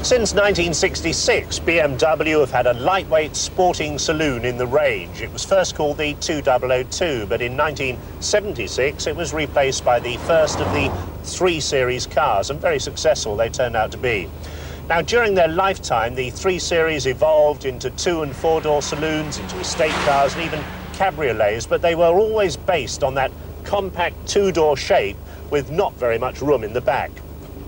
Since 1966, BMW have had a lightweight sporting saloon in the range. It was first called the 2002, but in 1976 it was replaced by the first of the 3 Series cars, and very successful they turned out to be. Now, during their lifetime, the 3 Series evolved into 2- and 4-door saloons, into estate cars and even cabriolets, but they were always based on that compact 2-door shape with not very much room in the back.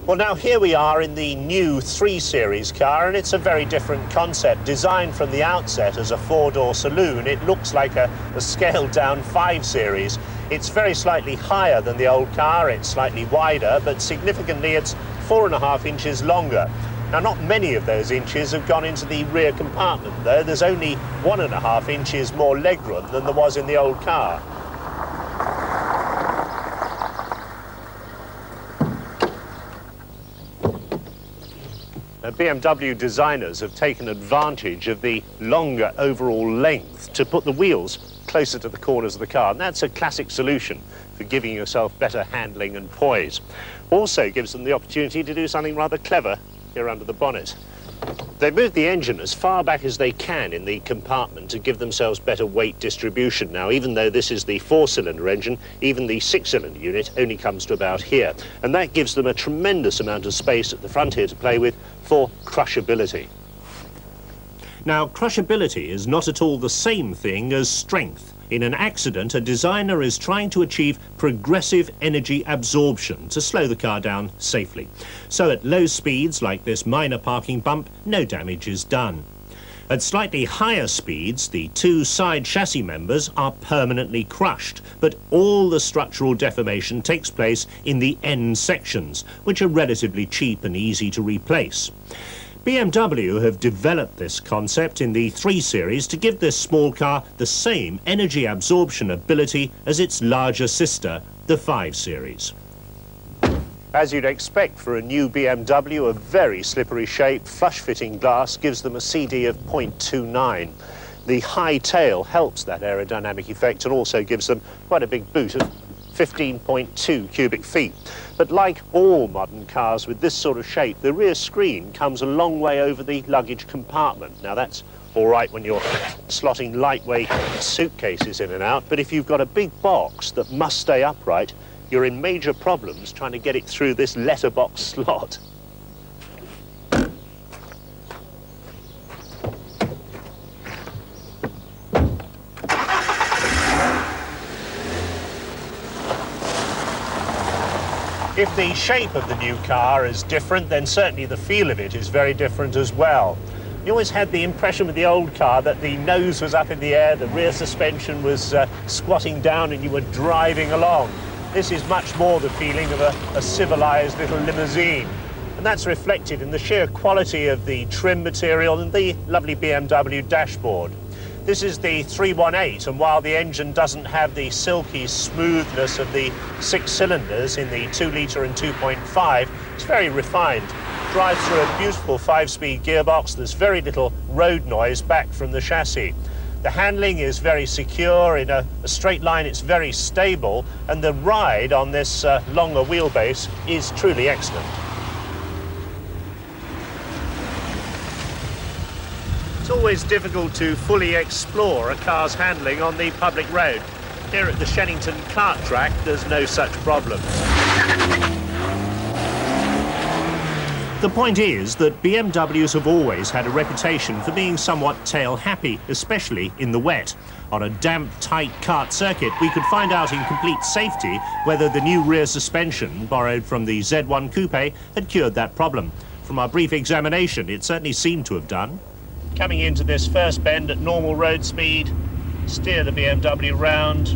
Well, now here we are in the new 3 Series car, and it's a very different concept. Designed from the outset as a 4-door saloon, it looks like a scaled-down 5 Series. It's very slightly higher than the old car, it's slightly wider, but significantly it's 4.5 inches longer. Now, not many of those inches have gone into the rear compartment, though. There's only 1.5 inches more legroom than there was in the old car. BMW designers have taken advantage of the longer overall length to put the wheels closer to the corners of the car, and that's a classic solution for giving yourself better handling and poise. Also gives them the opportunity to do something rather clever here under the bonnet. They move the engine as far back as they can in the compartment to give themselves better weight distribution. Now, even though this is the 4-cylinder engine, even the 6-cylinder unit only comes to about here. And that gives them a tremendous amount of space at the front here to play with for crushability. Now, crushability is not at all the same thing as strength. In an accident, a designer is trying to achieve progressive energy absorption to slow the car down safely. So at low speeds, like this minor parking bump, no damage is done. At slightly higher speeds, the 2 side chassis members are permanently crushed, but all the structural deformation takes place in the end sections, which are relatively cheap and easy to replace. BMW have developed this concept in the 3 Series to give this small car the same energy absorption ability as its larger sister, the 5 Series. As you'd expect for a new BMW, a very slippery shape, flush-fitting glass gives them a CD of 0.29. The high tail helps that aerodynamic effect and also gives them quite a big boot of 15.2 cubic feet. But like all modern cars with this sort of shape, the rear screen comes a long way over the luggage compartment. Now, that's all right when you're slotting lightweight suitcases in and out, but if you've got a big box that must stay upright, you're in major problems trying to get it through this letterbox slot. If the shape of the new car is different, then certainly the feel of it is very different as well. You always had the impression with the old car that the nose was up in the air, the rear suspension was squatting down and you were driving along. This is much more the feeling of a civilized little limousine. And that's reflected in the sheer quality of the trim material and the lovely BMW dashboard. This is the 318, and while the engine doesn't have the silky smoothness of the 6 cylinders in the 2-litre and 2.5, it's very refined. Drives through a beautiful 5-speed gearbox. There's very little road noise back from the chassis. The handling is very secure. In a straight line, it's very stable, and the ride on this longer wheelbase is truly excellent. It's always difficult to fully explore a car's handling on the public road. Here at the Shennington Kart track, there's no such problem. The point is that BMWs have always had a reputation for being somewhat tail-happy, especially in the wet. On a damp, tight kart circuit, we could find out in complete safety whether the new rear suspension, borrowed from the Z1 Coupe, had cured that problem. From our brief examination, it certainly seemed to have done. Coming into this first bend at normal road speed, steer the BMW round,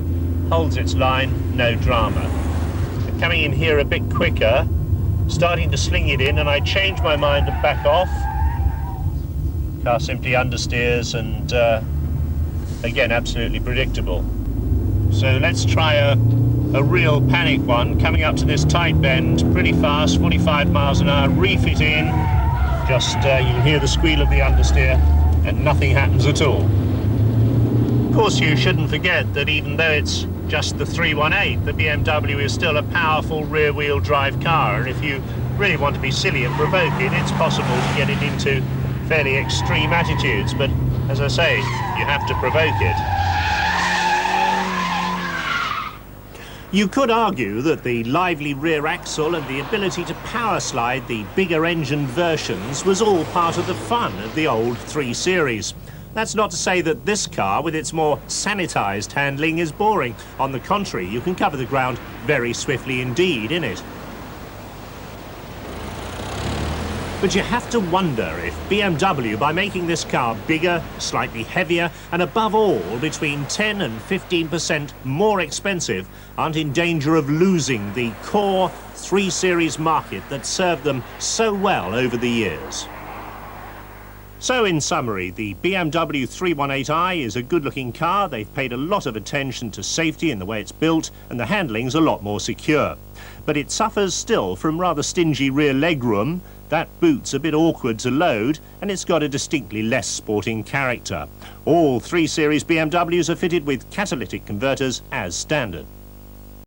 holds its line, no drama. Coming in here a bit quicker, starting to sling it in, and I change my mind and back off. Car simply understeers and again, absolutely predictable. So let's try a real panic one, coming up to this tight bend, pretty fast, 45 miles an hour, reef it in. Just, you can hear the squeal of the understeer, and nothing happens at all. Of course, you shouldn't forget that even though it's just the 318, the BMW is still a powerful rear-wheel drive car, and if you really want to be silly and provoke it, it's possible to get it into fairly extreme attitudes, but as I say, you have to provoke it. You could argue that the lively rear axle and the ability to power slide the bigger engine versions was all part of the fun of the old 3 Series. That's not to say that this car, with its more sanitised handling, is boring. On the contrary, you can cover the ground very swiftly indeed in it. But you have to wonder if BMW, by making this car bigger, slightly heavier, and above all, between 10 and 15% more expensive, aren't in danger of losing the core 3 Series market that served them so well over the years. So in summary, the BMW 318i is a good-looking car. They've paid a lot of attention to safety in the way it's built, and the handling's a lot more secure. But it suffers still from rather stingy rear legroom. That boot's a bit awkward to load, and it's got a distinctly less sporting character. All 3 Series BMWs are fitted with catalytic converters as standard.